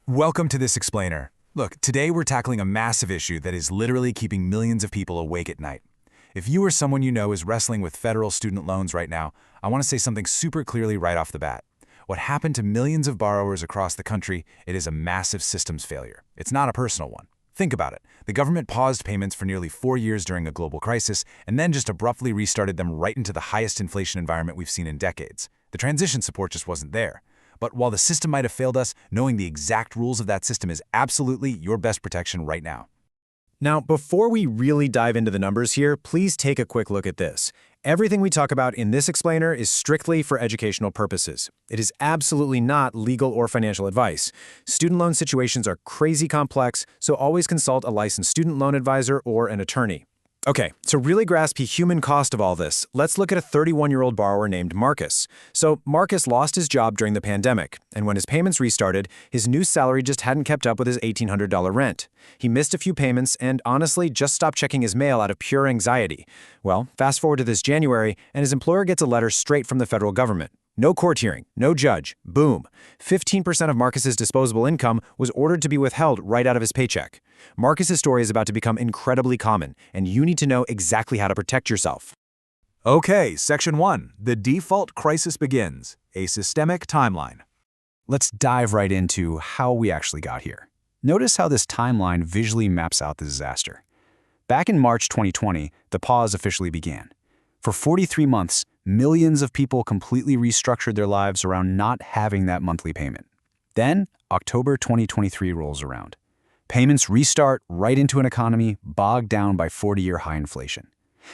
Welcome to this explainer. Look, today we're tackling a massive issue that is literally keeping millions of people awake at night. If you or someone you know is wrestling with federal student loans right now, I want to say something super clearly right off the bat. What happened to millions of borrowers across the country, it is a massive systems failure. It's not a personal one. Think about it. The government paused payments for nearly 4 years during a global crisis and then just abruptly restarted them right into the highest inflation environment we've seen in decades. The transition support just wasn't there. But while the system might have failed us, knowing the exact rules of that system is absolutely your best protection right now. Now, before we really dive into the numbers here, please take a quick look at this. Everything we talk about in this explainer is strictly for educational purposes. It is absolutely not legal or financial advice. Student loan situations are crazy complex, so always consult a licensed student loan advisor or an attorney. Okay, to really grasp the human cost of all this, let's look at a 31-year-old borrower named Marcus. So Marcus lost his job during the pandemic, and when his payments restarted, his new salary just hadn't kept up with his $1,800 rent. He missed a few payments and honestly just stopped checking his mail out of pure anxiety. Well, fast forward to this January, and his employer gets a letter straight from the federal government. No court hearing, no judge, boom. 15% of Marcus's disposable income was ordered to be withheld right out of his paycheck. Marcus's story is about to become incredibly common, and you need to know exactly how to protect yourself. Okay, Section 1. The default crisis begins. A systemic timeline. Let's dive right into how we actually got here. Notice how this timeline visually maps out the disaster. Back in March 2020, the pause officially began. For 43 months, millions of people completely restructured their lives around not having that monthly payment. Then, October 2023 rolls around. Payments restart right into an economy bogged down by 40-year high inflation.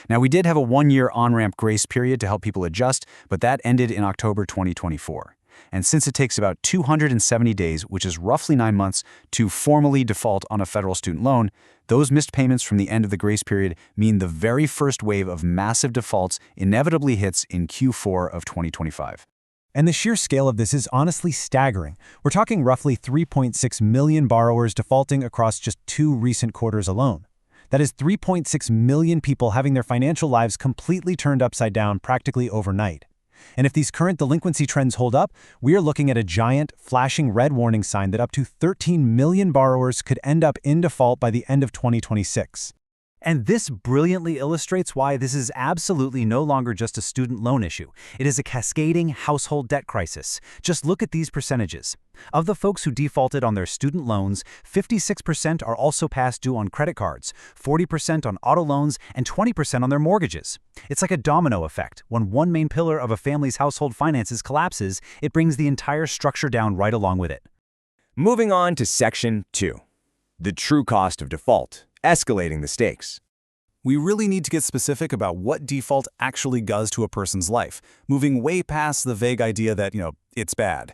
Now, we did have a 1-year on-ramp grace period to help people adjust, but that ended in October 2024. And since it takes about 270 days, which is roughly 9 months, to formally default on a federal student loan, those missed payments from the end of the grace period mean the very first wave of massive defaults inevitably hits in Q4 of 2025. And the sheer scale of this is honestly staggering. We're talking roughly 3.6 million borrowers defaulting across just 2 recent quarters alone. That is 3.6 million people having their financial lives completely turned upside down practically overnight. And if these current delinquency trends hold up, we are looking at a giant, flashing red warning sign that up to 13 million borrowers could end up in default by the end of 2026. And this brilliantly illustrates why this is absolutely no longer just a student loan issue. It is a cascading household debt crisis. Just look at these percentages. Of the folks who defaulted on their student loans, 56% are also past due on credit cards, 40% on auto loans, and 20% on their mortgages. It's like a domino effect. When one main pillar of a family's household finances collapses, it brings the entire structure down right along with it. Moving on to Section 2. The true cost of default. Escalating the stakes. We really need to get specific about what default actually does to a person's life, moving way past the vague idea that, it's bad.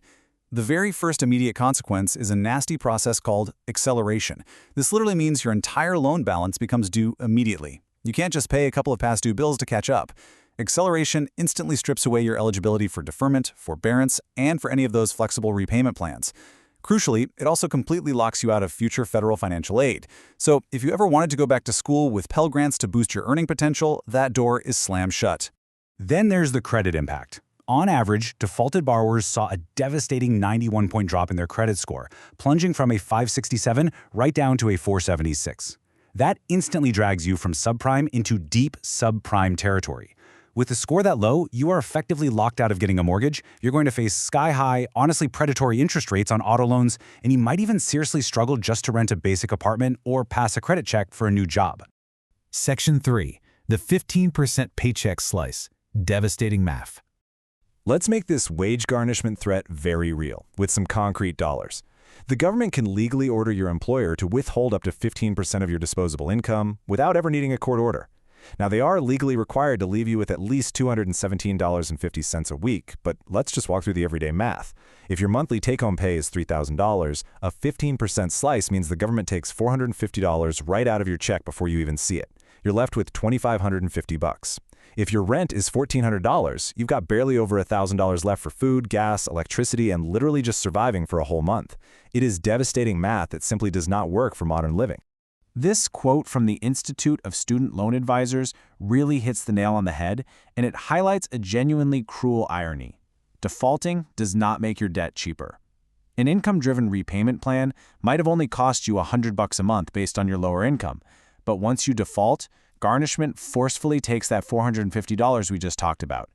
The very first immediate consequence is a nasty process called acceleration. This literally means your entire loan balance becomes due immediately. You can't just pay a couple of past due bills to catch up. Acceleration instantly strips away your eligibility for deferment, forbearance, and for any of those flexible repayment plans. Crucially, it also completely locks you out of future federal financial aid. So if you ever wanted to go back to school with Pell Grants to boost your earning potential, that door is slammed shut. Then there's the credit impact. On average, defaulted borrowers saw a devastating 91-point drop in their credit score, plunging from a 567 right down to a 476. That instantly drags you from subprime into deep subprime territory. With a score that low, you are effectively locked out of getting a mortgage, you're going to face sky-high, honestly predatory interest rates on auto loans, and you might even seriously struggle just to rent a basic apartment or pass a credit check for a new job. Section 3. The 15% paycheck slice. Devastating math. Let's make this wage garnishment threat very real, with some concrete dollars. The government can legally order your employer to withhold up to 15% of your disposable income without ever needing a court order. Now, they are legally required to leave you with at least $217.50 a week, but let's just walk through the everyday math. If your monthly take-home pay is $3,000, a 15% slice means the government takes $450 right out of your check before you even see it. You're left with $2,550. If your rent is $1,400, you've got barely over $1,000 left for food, gas, electricity, and literally just surviving for a whole month. It is devastating math that simply does not work for modern living. This quote from the Institute of Student Loan Advisors really hits the nail on the head, and it highlights a genuinely cruel irony. Defaulting does not make your debt cheaper. An income-driven repayment plan might have only cost you $100 a month based on your lower income, but once you default, garnishment forcefully takes that $450 we just talked about.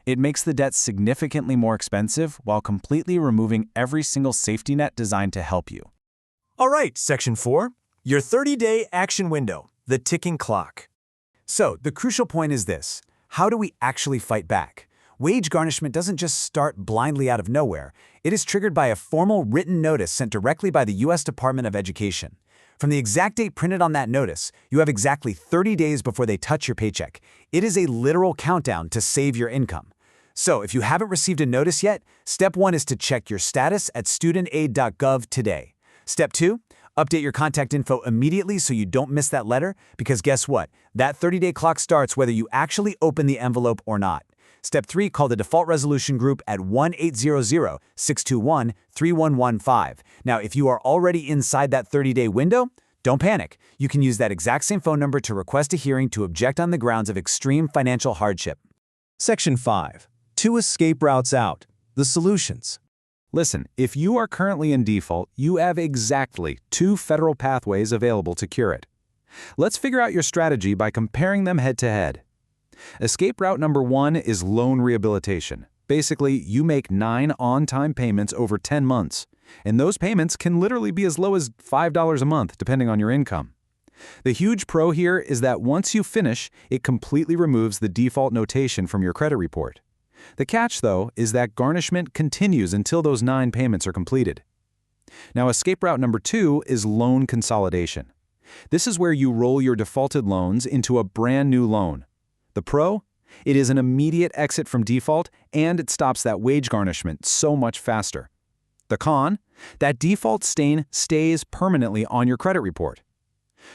It makes the debt significantly more expensive while completely removing every single safety net designed to help you. All right, Section 4, your 30-day action window, the ticking clock. So, the crucial point is this: how do we actually fight back? Wage garnishment doesn't just start blindly out of nowhere. It is triggered by a formal written notice sent directly by the U.S. Department of Education. From the exact date printed on that notice, you have exactly 30 days before they touch your paycheck. It is a literal countdown to save your income. So, if you haven't received a notice yet, step 1 is to check your status at studentaid.gov today. Step 2, update your contact info immediately so you don't miss that letter, because guess what? That 30-day clock starts whether you actually open the envelope or not. Step 3, call the Default Resolution Group at 1-800-621-3115. Now, if you are already inside that 30-day window, don't panic. You can use that exact same phone number to request a hearing to object on the grounds of extreme financial hardship. Section 5. 2 escape routes out. The solutions. Listen, if you are currently in default, you have exactly 2 federal pathways available to cure it. Let's figure out your strategy by comparing them head-to-head. Escape route number 1 is loan rehabilitation. Basically, you make 9 on-time payments over 10 months, and those payments can literally be as low as $5 a month, depending on your income. The huge pro here is that once you finish, it completely removes the default notation from your credit report. The catch, though, is that garnishment continues until those 9 payments are completed. Now, escape route number 2 is loan consolidation. This is where you roll your defaulted loans into a brand new loan. The pro? It is an immediate exit from default, and it stops that wage garnishment so much faster. The con? That default stain stays permanently on your credit report.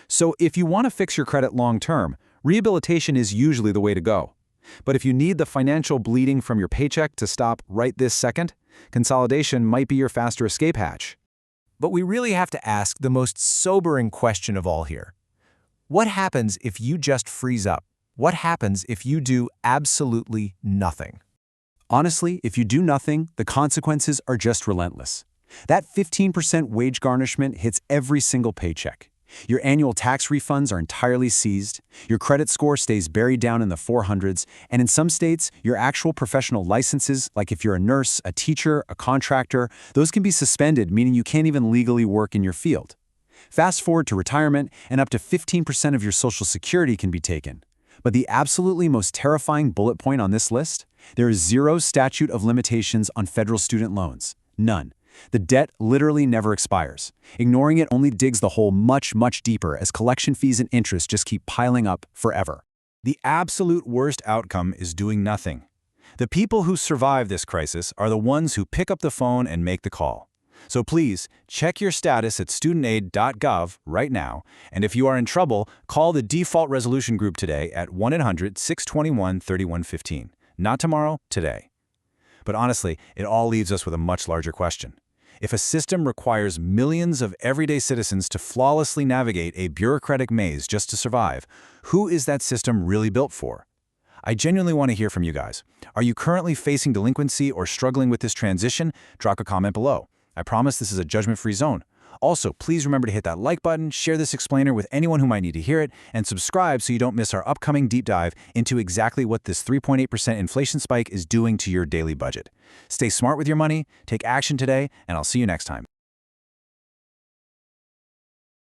So if you want to fix your credit long-term, rehabilitation is usually the way to go. But if you need the financial bleeding from your paycheck to stop right this second, consolidation might be your faster escape hatch. But we really have to ask the most sobering question of all here. What happens if you just freeze up? What happens if you do absolutely nothing? Honestly, if you do nothing, the consequences are just relentless. That 15% wage garnishment hits every single paycheck. Your annual tax refunds are entirely seized, your credit score stays buried down in the 400s, and in some states, your actual professional licenses, like if you're a nurse, a teacher, a contractor, those can be suspended, meaning you can't even legally work in your field. Fast forward to retirement, and up to 15% of your Social Security can be taken. But the absolutely most terrifying bullet point on this list? There is 0 statute of limitations on federal student loans. None. The debt literally never expires. Ignoring it only digs the hole much, much deeper as collection fees and interest just keep piling up forever. The absolute worst outcome is doing nothing. The people who survive this crisis are the ones who pick up the phone and make the call. So please, check your status at studentaid.gov right now, and if you are in trouble, call the Default Resolution Group today at 1-800-621-3115. Not tomorrow, today. But honestly, it all leaves us with a much larger question. If a system requires millions of everyday citizens to flawlessly navigate a bureaucratic maze just to survive, who is that system really built for? I genuinely want to hear from you guys. Are you currently facing delinquency or struggling with this transition? Drop a comment below. I promise this is a judgment-free zone. Also, please remember to hit that like button, share this explainer with anyone who might need to hear it, and subscribe so you don't miss our upcoming deep dive into exactly what this 3.8% inflation spike is doing to your daily budget. Stay smart with your money, take action today, and I'll see you next time.